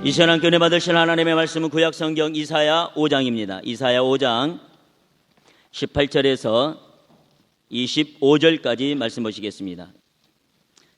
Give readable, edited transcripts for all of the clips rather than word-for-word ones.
이 시간 함께 은혜 받으실 하나님의 말씀은 구약성경 이사야 5장입니다. 이사야 5장 18절에서 25절까지 말씀 보시겠습니다.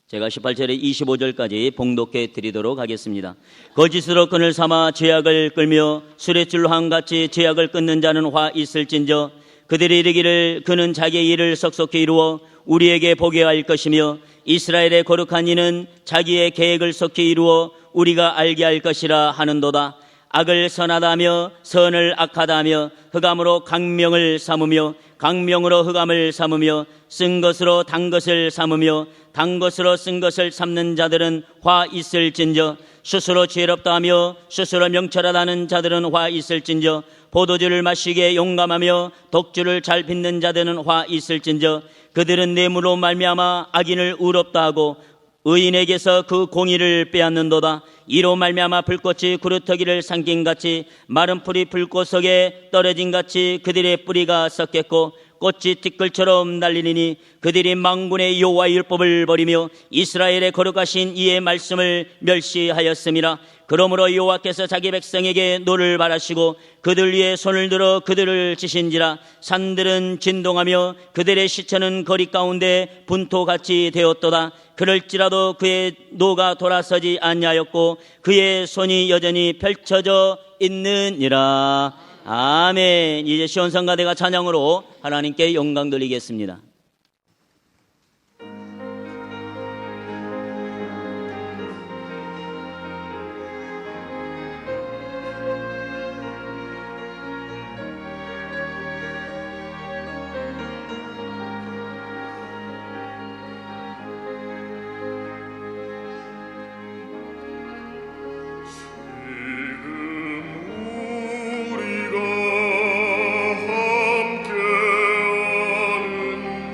제가 18절에 25절까지 봉독해 드리도록 하겠습니다. 거짓으로 끈을 삼아 죄악을 끌며 술의 줄로 함같이 죄악을 끊는 자는 화 있을진저 그들이 이르기를 그는 자기의 일을 속속히 이루어 우리에게 보게 할 것이며 이스라엘의 거룩한 이는 자기의 계획을 속히 이루어 우리가 알게 할 것이라 하는도다. 악을 선하다며 선을 악하다며 흑암으로 강명을 삼으며 강명으로 흑암을 삼으며 쓴 것으로 단 것을 삼으며 단 것으로 쓴 것을 삼는 자들은 화 있을진저 스스로 지혜롭다하며 스스로 명철하다는 자들은 화 있을진저 포도주를 마시기에 용감하며 독주를 잘 빚는 자들은 화 있을진저 그들은 뇌물로 말미암아 악인을 의롭다 하고 의인에게서 그 공의를 빼앗는도다. 이로 말미암아 불꽃이 구루터기를 삼김같이 마른 풀이 불꽃 속에 떨어진같이 그들의 뿌리가 썩겠고 꽃이 티끌처럼 날리니 그들이 만군의 여호와의 율법을 버리며 이스라엘의 거룩하신 이의 말씀을 멸시하였음이라. 그러므로 여호와께서 자기 백성에게 노를 바라시고 그들 위에 손을 들어 그들을 치신지라. 산들은 진동하며 그들의 시체는 거리 가운데 분토같이 되었도다. 그럴지라도 그의 노가 돌아서지 아니하였고 그의 손이 여전히 펼쳐져 있느니라. 아멘. 이제 시온성가대가 찬양으로 하나님께 영광 돌리겠습니다. 함께하는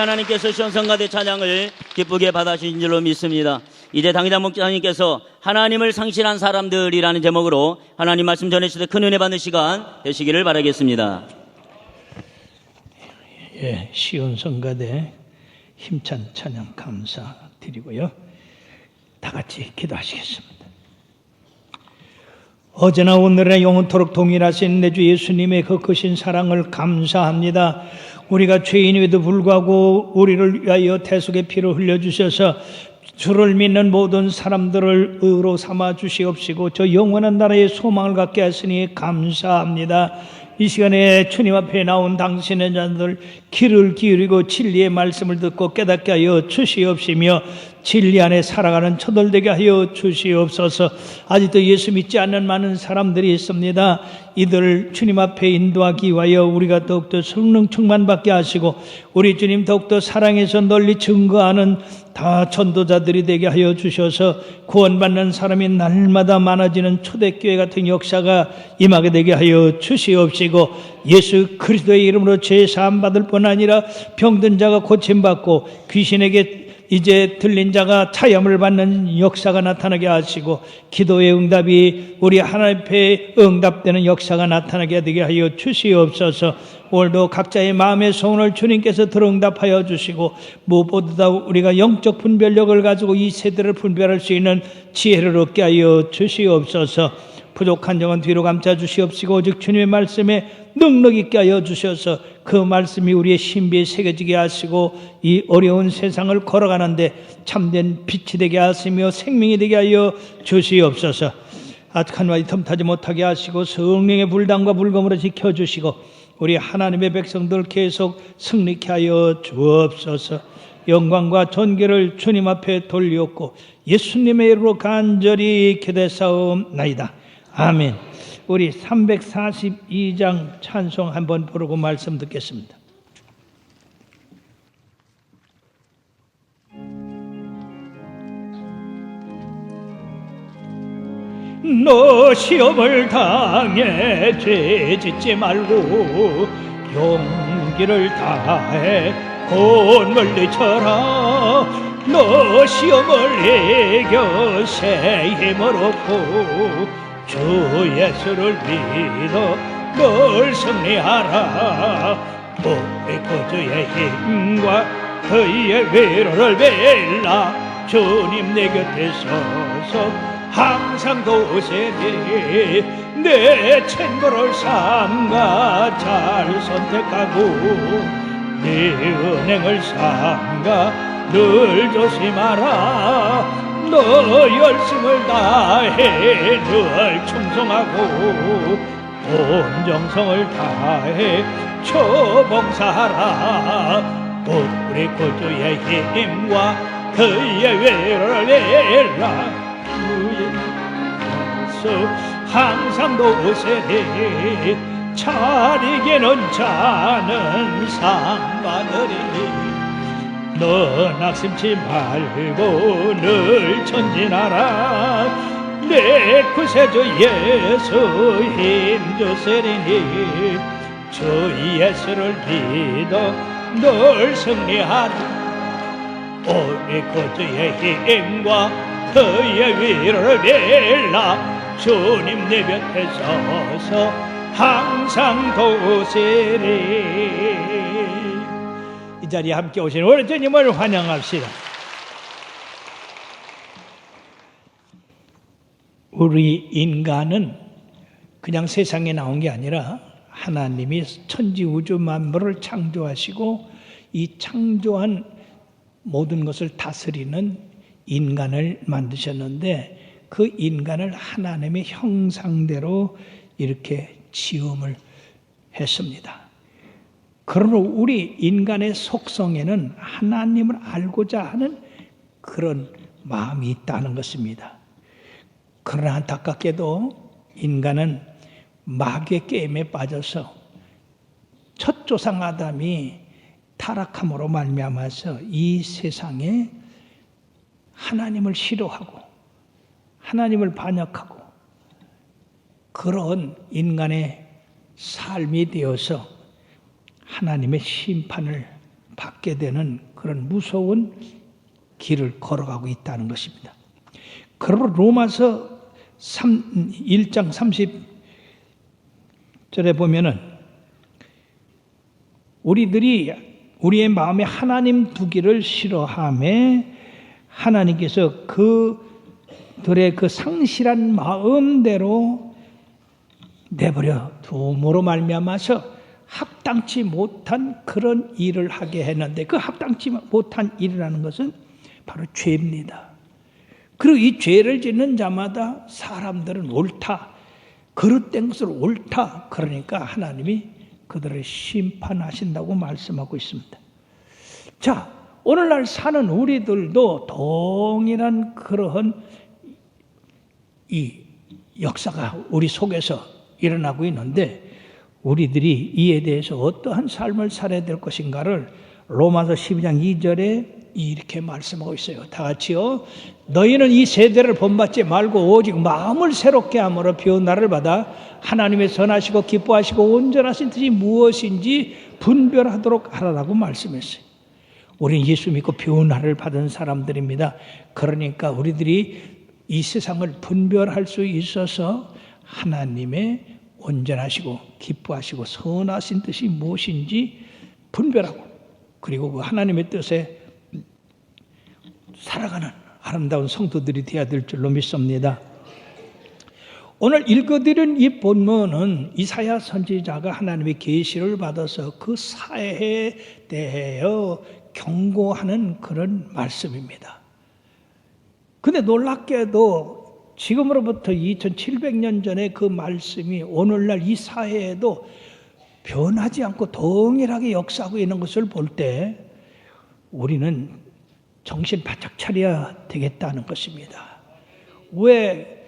하나님께서 시온성가대 찬양을 기쁘게 받아주신 줄로 믿습니다. 이제 당회장 목사님께서 하나님을 상실한 사람들이라는 제목으로 하나님 말씀 전해주실 때 큰 은혜 받는 시간 되시기를 바라겠습니다. 예, 시온성가대 힘찬 찬양 감사드리고요. 다 같이 기도하시겠습니다. 어제나 오늘이나 영원토록 동일하신 내 주 예수님의 그 크신 사랑을 감사합니다. 우리가 죄인임에도 불구하고 우리를 위하여 대속의 피를 흘려주셔서 주를 믿는 모든 사람들을 의로 삼아 주시옵시고 저 영원한 나라의 소망을 갖게 하시니 감사합니다. 이 시간에 주님 앞에 나온 당신의 자들 귀를 기울이고 진리의 말씀을 듣고 깨닫게 하여 주시옵시며 진리 안에 살아가는 저들 되게 하여 주시옵소서. 아직도 예수 믿지 않는 많은 사람들이 있습니다. 이들을 주님 앞에 인도하기 위하여 우리가 더욱더 성령 충만받게 하시고 우리 주님 더욱더 사랑해서 널리 증거하는 다 전도자들이 되게 하여 주셔서 구원받는 사람이 날마다 많아지는 초대교회 같은 역사가 임하게 되게 하여 주시옵시고 예수 그리스도의 이름으로 죄 사함 받을 뿐 아니라 병든 자가 고침받고 귀신에게 이제 들린 자가 차염을 받는 역사가 나타나게 하시고 기도의 응답이 우리 하나님 앞에 응답되는 역사가 나타나게 되게 하여 주시옵소서. 오늘도 각자의 마음의 소원을 주님께서 들응답하여 주시고 무엇보다 우리가 영적 분별력을 가지고 이 세대를 분별할 수 있는 지혜를 얻게 하여 주시옵소서. 부족한 점은 뒤로 감싸 주시옵시고 오직 주님의 말씀에 능력 있게 하여 주셔서 그 말씀이 우리의 신비에 새겨지게 하시고 이 어려운 세상을 걸어가는데 참된 빛이 되게 하시며 생명이 되게 하여 주시옵소서. 악한 마디 틈타지 못하게 하시고 성령의 불담과 불검으로 지켜주시고 우리 하나님의 백성들 계속 승리케 하여 주옵소서. 영광과 존귀를 주님 앞에 돌리옵고 예수님의 이름으로 간절히 기도사옵나이다. 아멘. 우리 342장 찬송 한번 부르고 말씀 듣겠습니다. 너 시험을 당해 죄 짓지 말고 용기를 다해 곧 물리쳐라. 너 시험을 이겨 새 힘을 얻고 주 예수를 믿어 늘 승리하라. 우리 구주의 힘과 그의 위로를 빌라. 주님 내 곁에 서서 항상 도우시니 내 친구를 삼가 잘 선택하고 네 은행을 삼가 늘 조심하라. 너 열심을 다해 늘 충성하고 온 정성을 다해 초봉사하라. 우리 구주의 힘과 그의 위로를 내라. 주의 항상 도우시니 잘 이기는 자는 상 받으리니 너 낙심치 말고 늘 전진하라. 내 구세주 예수 힘주시리니 주 예수를 믿어 늘 승리하라. 우리 구주의 힘과 그의 위로를 빌라. 주님 내 곁에 서서 항상 도우시리. 이 자리에 함께 오신 우리 주님을 환영합시다. 우리 인간은 그냥 세상에 나온 게 아니라 하나님이 천지 우주 만물을 창조하시고 이 창조한 모든 것을 다스리는 인간을 만드셨는데 그 인간을 하나님의 형상대로 이렇게 지음을 했습니다. 그러나 우리 인간의 속성에는 하나님을 알고자 하는 그런 마음이 있다는 것입니다. 그러나 안타깝게도 인간은 마귀의 게임에 빠져서 첫 조상 아담이 타락함으로 말미암아서 이 세상에 하나님을 싫어하고 하나님을 반역하고 그런 인간의 삶이 되어서 하나님의 심판을 받게 되는 그런 무서운 길을 걸어가고 있다는 것입니다. 그러므로 로마서 1장 30절에 보면은 우리의 마음에 하나님 두기를 싫어하며 하나님께서 그들의 그 상실한 마음대로 내버려 두므로 말미암아서 합당치 못한 그런 일을 하게 했는데, 그 합당치 못한 일이라는 것은 바로 죄입니다. 그리고 이 죄를 짓는 자마다 사람들은 옳다, 그릇된 것을 옳다, 그러니까 하나님이 그들을 심판하신다고 말씀하고 있습니다. 자, 오늘날 사는 우리들도 동일한 그러한 이 역사가 우리 속에서 일어나고 있는데, 우리들이 이에 대해서 어떠한 삶을 살아야 될 것인가를 로마서 12장 2절에 이렇게 말씀하고 있어요. 다 같이요. 너희는 이 세대를 본받지 말고 오직 마음을 새롭게 함으로 변화를 받아 하나님의 선하시고 기뻐하시고 온전하신 뜻이 무엇인지 분별하도록 하라라고 말씀했어요. 우리는 예수 믿고 변화를 받은 사람들입니다. 그러니까 우리들이 이 세상을 분별할 수 있어서 하나님의 온전하시고 기뻐하시고 선하신 뜻이 무엇인지 분별하고, 그리고 그 하나님의 뜻에 살아가는 아름다운 성도들이 되어야 될 줄로 믿습니다. 오늘 읽어드린 이 본문은 이사야 선지자가 하나님의 계시를 받아서 그 사회에 대하여 경고하는 그런 말씀입니다. 근데 놀랍게도 지금으로부터 2700년 전에 그 말씀이 오늘날 이 사회에도 변하지 않고 동일하게 역사하고 있는 것을 볼 때 우리는 정신 바짝 차려야 되겠다는 것입니다. 왜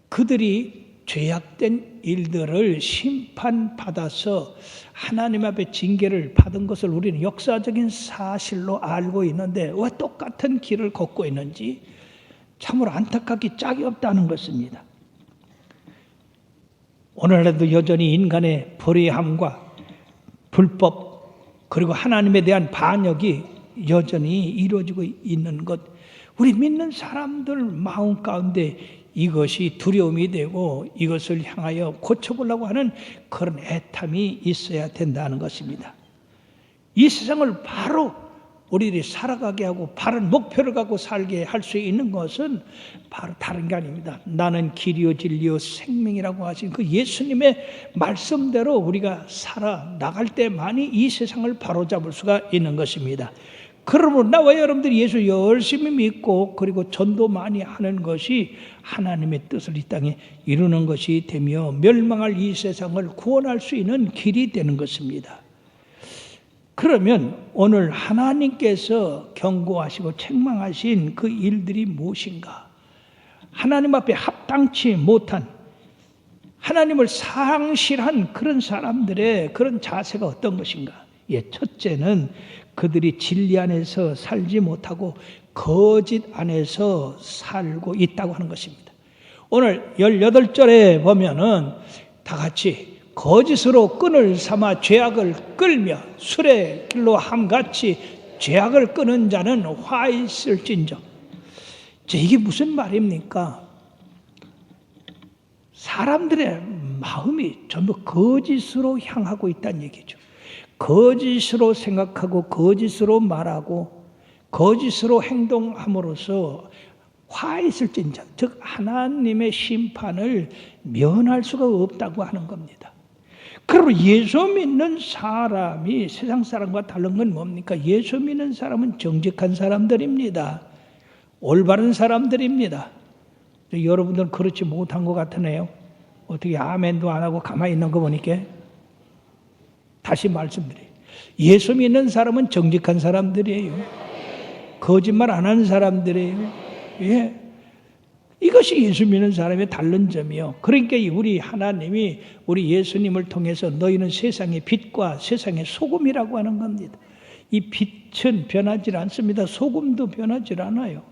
그들이 죄악된 일들을 심판받아서 하나님 앞에 징계를 받은 것을 우리는 역사적인 사실로 알고 있는데 왜 똑같은 길을 걷고 있는지 참으로 안타깝기 짝이 없다는 것입니다. 오늘날도 여전히 인간의 불의함과 불법, 그리고 하나님에 대한 반역이 여전히 이루어지고 있는 것, 우리 믿는 사람들 마음 가운데 이것이 두려움이 되고 이것을 향하여 고쳐보려고 하는 그런 애탐이 있어야 된다는 것입니다. 이 세상을 바로 우리들이 살아가게 하고 바른 목표를 갖고 살게 할 수 있는 것은 바로 다른 게 아닙니다. 나는 길이요 진리요 생명이라고 하신 그 예수님의 말씀대로 우리가 살아나갈 때만이 이 세상을 바로잡을 수가 있는 것입니다. 그러므로 나와 여러분들이 예수 열심히 믿고 그리고 전도 많이 하는 것이 하나님의 뜻을 이 땅에 이루는 것이 되며 멸망할 이 세상을 구원할 수 있는 길이 되는 것입니다. 그러면 오늘 하나님께서 경고하시고 책망하신 그 일들이 무엇인가? 하나님 앞에 합당치 못한, 하나님을 상실한 그런 사람들의 그런 자세가 어떤 것인가? 첫째는 그들이 진리 안에서 살지 못하고 거짓 안에서 살고 있다고 하는 것입니다. 오늘 18절에 보면은 다 같이 거짓으로 끈을 삼아 죄악을 끌며 술의 길로 함같이 죄악을 끄는 자는 화 있을진저. 이게 무슨 말입니까? 사람들의 마음이 전부 거짓으로 향하고 있다는 얘기죠. 거짓으로 생각하고 거짓으로 말하고 거짓으로 행동함으로써 화 있을진저, 즉 하나님의 심판을 면할 수가 없다고 하는 겁니다. 그리고 예수 믿는 사람이 세상 사람과 다른 건 뭡니까? 예수 믿는 사람은 정직한 사람들입니다. 올바른 사람들입니다. 여러분들은 그렇지 못한 것 같으네요. 어떻게 아멘도 안 하고 가만히 있는 거 보니까. 다시 말씀드려요. 예수 믿는 사람은 정직한 사람들이에요. 거짓말 안 하는 사람들이에요. 예. 이것이 예수 믿는 사람의 다른 점이요. 그러니까 우리 하나님이 우리 예수님을 통해서 너희는 세상의 빛과 세상의 소금이라고 하는 겁니다. 이 빛은 변하지 않습니다. 소금도 변하지 않아요.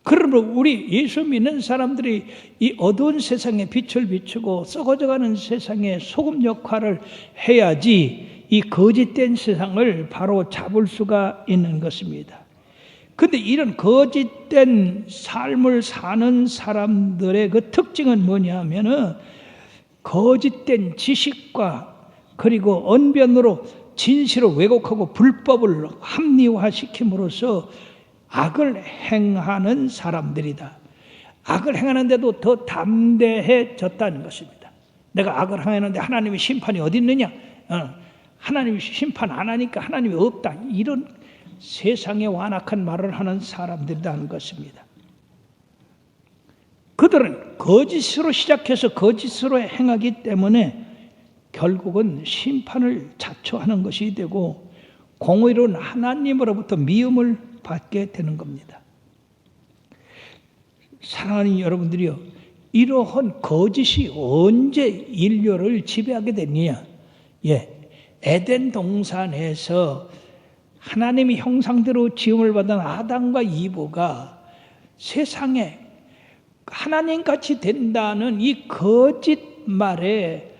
그러므로 우리 예수 믿는 사람들이 이 어두운 세상에 빛을 비추고 썩어져가는 세상에 소금 역할을 해야지 이 거짓된 세상을 바로 잡을 수가 있는 것입니다. 근데 이런 거짓된 삶을 사는 사람들의 그 특징은 뭐냐 하면은 거짓된 지식과 그리고 언변으로 진실을 왜곡하고 불법을 합리화시킴으로써 악을 행하는 사람들이다. 악을 행하는데도 더 담대해졌다는 것입니다. 내가 악을 행하는데 하나님의 심판이 어디 있느냐? 하나님이 심판 안 하니까 하나님이 없다. 이런 세상에 완악한 말을 하는 사람들이라는 것입니다. 그들은 거짓으로 시작해서 거짓으로 행하기 때문에 결국은 심판을 자초하는 것이 되고 공의로운 하나님으로부터 미움을 받게 되는 겁니다. 사랑하는 여러분들이요, 이러한 거짓이 언제 인류를 지배하게 됐느냐? 에덴 동산에서 하나님의 형상대로 지음을 받은 아담과 이브가 세상에 하나님같이 된다는 이 거짓말에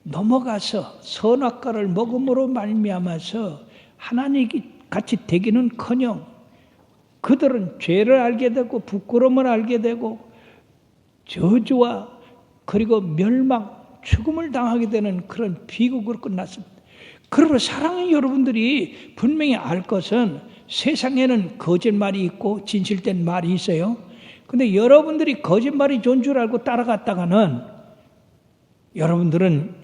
넘어가서 선악과를 먹음으로 말미암아서 하나님같이 되기는커녕 그들은 죄를 알게 되고 부끄러움을 알게 되고 저주와 그리고 멸망, 죽음을 당하게 되는 그런 비극으로 끝났습니다. 그러므로 사랑하는 여러분들이 분명히 알 것은 세상에는 거짓말이 있고 진실된 말이 있어요. 근데 여러분들이 거짓말이 좋은 줄 알고 따라갔다가는 여러분들은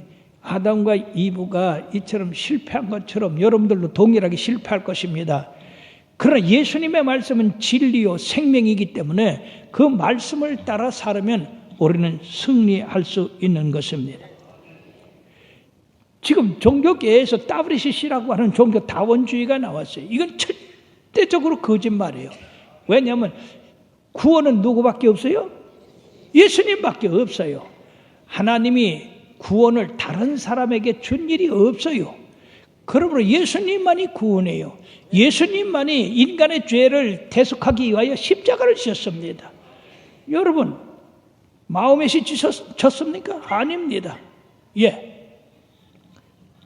아담과 이브가 이처럼 실패한 것처럼 여러분들도 동일하게 실패할 것입니다. 그러나 예수님의 말씀은 진리요 생명이기 때문에 그 말씀을 따라 살면 우리는 승리할 수 있는 것입니다. 지금 종교계에서 WCC라고 하는 종교 다원주의가 나왔어요. 이건 절대적으로 거짓말이에요. 왜냐하면 구원은 누구밖에 없어요? 예수님밖에 없어요. 하나님이 구원을 다른 사람에게 준 일이 없어요. 그러므로 예수님만이 구원해요. 예수님만이 인간의 죄를 대속하기 위하여 십자가를 지셨습니다. 여러분, 마호멧이 졌습니까? 아닙니다.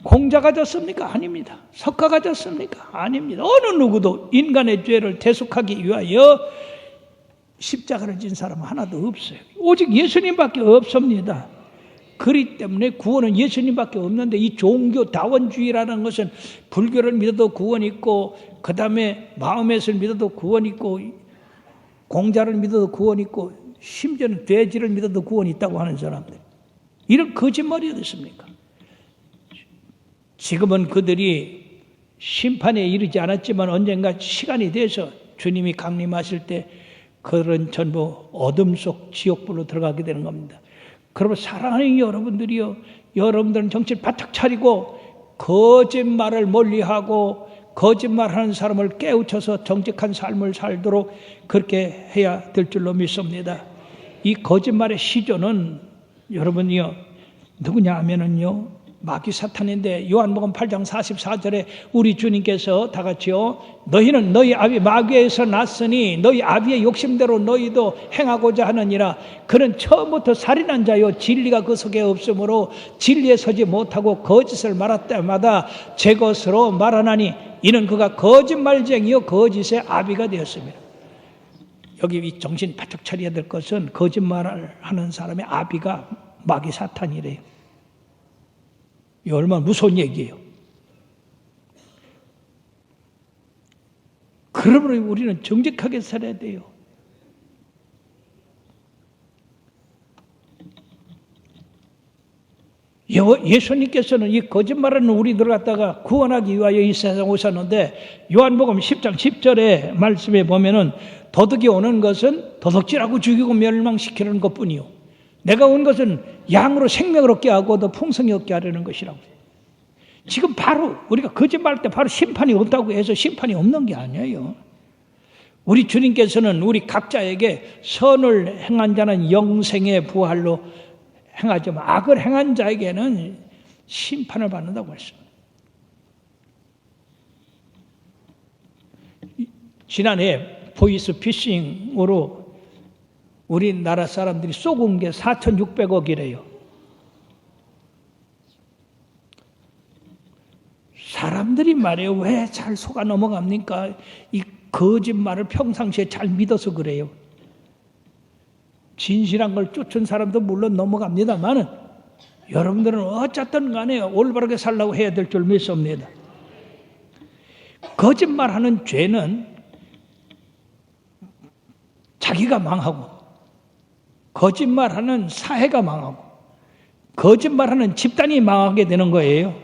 공자가 졌습니까? 아닙니다. 석가가 졌습니까? 아닙니다. 어느 누구도 인간의 죄를 대속하기 위하여 십자가를 진 사람은 하나도 없어요. 오직 예수님밖에 없습니다. 그렇기 때문에 구원은 예수님밖에 없는데 이 종교 다원주의라는 것은 불교를 믿어도 구원 있고 그 다음에 마호멧을 믿어도 구원 있고 공자를 믿어도 구원 있고 심지어는 돼지를 믿어도 구원 있다고 하는 사람들, 이런 거짓말이 어디 있습니까? 지금은 그들이 심판에 이르지 않았지만 언젠가 시간이 돼서 주님이 강림하실 때 그들은 전부 어둠 속 지옥불로 들어가게 되는 겁니다. 그러면 사랑하는 여러분들이요, 여러분들은 정신 바짝 차리고 거짓말을 멀리하고 거짓말하는 사람을 깨우쳐서 정직한 삶을 살도록 그렇게 해야 될 줄로 믿습니다. 이 거짓말의 시조는 여러분이요, 누구냐 하면은요, 마귀 사탄인데 요한복음 8장 44절에 우리 주님께서 다 같이요, 너희는 너희 아비 마귀에서 났으니 너희 아비의 욕심대로 너희도 행하고자 하느니라. 그는 처음부터 살인한 자요 진리가 그 속에 없으므로 진리에 서지 못하고 거짓을 말할 때마다 제 것으로 말하나니 이는 그가 거짓말쟁이요 거짓의 아비가 되었습니다. 여기 이 정신 바짝 차려야 될 것은 거짓말을 하는 사람의 아비가 마귀 사탄이래요. 이 얼마나 무서운 얘기예요. 그러므로 우리는 정직하게 살아야 돼요. 예수님께서는 이 거짓말하는 우리들 갖다가 구원하기 위하여 이 세상 오셨는데 요한복음 10장 10절의 말씀에 보면은 도둑이 오는 것은 도둑질하고 죽이고 멸망시키는 것뿐이요, 내가 온 것은 양으로 생명을 얻게 하고 더 풍성히 얻게 하려는 것이라고. 지금 바로 우리가 거짓말할 때 바로 심판이 없다고 해서 심판이 없는 게 아니에요. 우리 주님께서는 우리 각자에게 선을 행한 자는 영생의 부활로 행하지만 악을 행한 자에게는 심판을 받는다고 했습니다. 지난해 보이스 피싱으로 우리나라 사람들이 쏘은 게 4,600억이래요. 사람들이 말이에요. 왜 잘 속아 넘어갑니까? 이 거짓말을 평상시에 잘 믿어서 그래요. 진실한 걸 쫓은 사람도 물론 넘어갑니다만은 여러분들은 어쨌든 간에 올바르게 살라고 해야 될 줄 믿습니다. 거짓말하는 죄는 자기가 망하고, 거짓말하는 사회가 망하고, 거짓말하는 집단이 망하게 되는 거예요.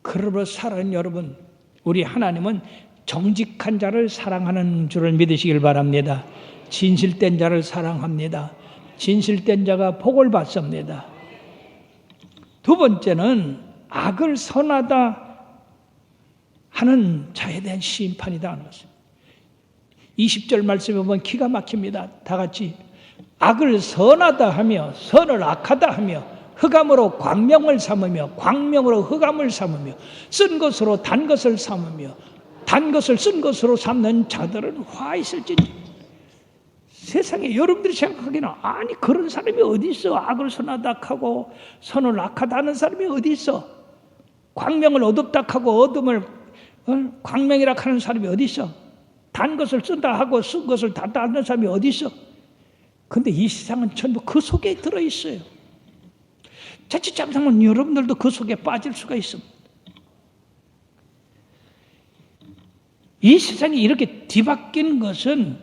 그러므로 사랑하는 여러분, 우리 하나님은 정직한 자를 사랑하는 줄을 믿으시길 바랍니다. 진실된 자를 사랑합니다. 진실된 자가 복을 받습니다. 두 번째는 악을 선하다 하는 자에 대한 심판이다 하는 것입니다. 20절 말씀에 보면 기가 막힙니다. 다 같이 악을 선하다 하며 선을 악하다 하며 흑암으로 광명을 삼으며 광명으로 흑암을 삼으며 쓴 것으로 단 것을 삼으며 단 것을 쓴 것으로 삼는 자들은 화 있을지니. 세상에 여러분들이 생각하기는 아니 그런 사람이 어디 있어? 악을 선하다 하고 선을 악하다 하는 사람이 어디 있어? 광명을 어둡다 하고 어둠을 광명이라 하는 사람이 어디 있어? 단 것을 쓴다 하고 쓴 것을 닫다 하는 사람이 어디 있어? 근데 이 세상은 전부 그 속에 들어있어요. 자칫 잘못하면 여러분들도 그 속에 빠질 수가 있습니다. 이 세상이 이렇게 뒤바뀐 것은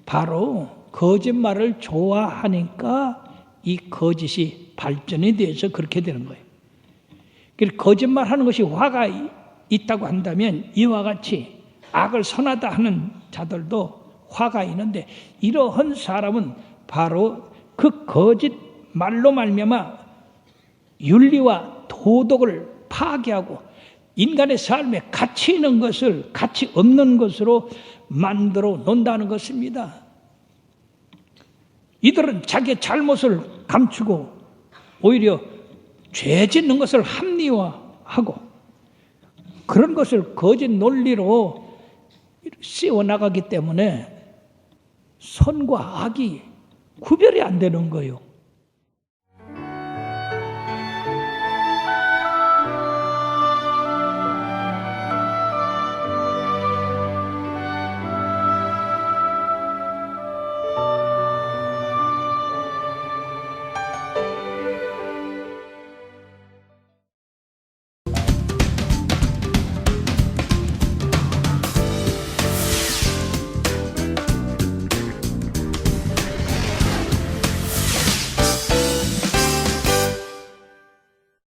바로 거짓말을 좋아하니까 이 거짓이 발전이 돼서 그렇게 되는 거예요. 그래서 거짓말하는 것이 화가 있다고 한다면 이와 같이 악을 선하다 하는 자들도 화가 있는데 이러한 사람은 바로 그 거짓말로 말미암아 윤리와 도덕을 파괴하고 인간의 삶에 가치 있는 것을 가치 없는 것으로 만들어 놓는다는 것입니다. 이들은 자기의 잘못을 감추고 오히려 죄 짓는 것을 합리화하고 그런 것을 거짓 논리로 씌워나가기 때문에 선과 악이 구별이 안 되는 거예요.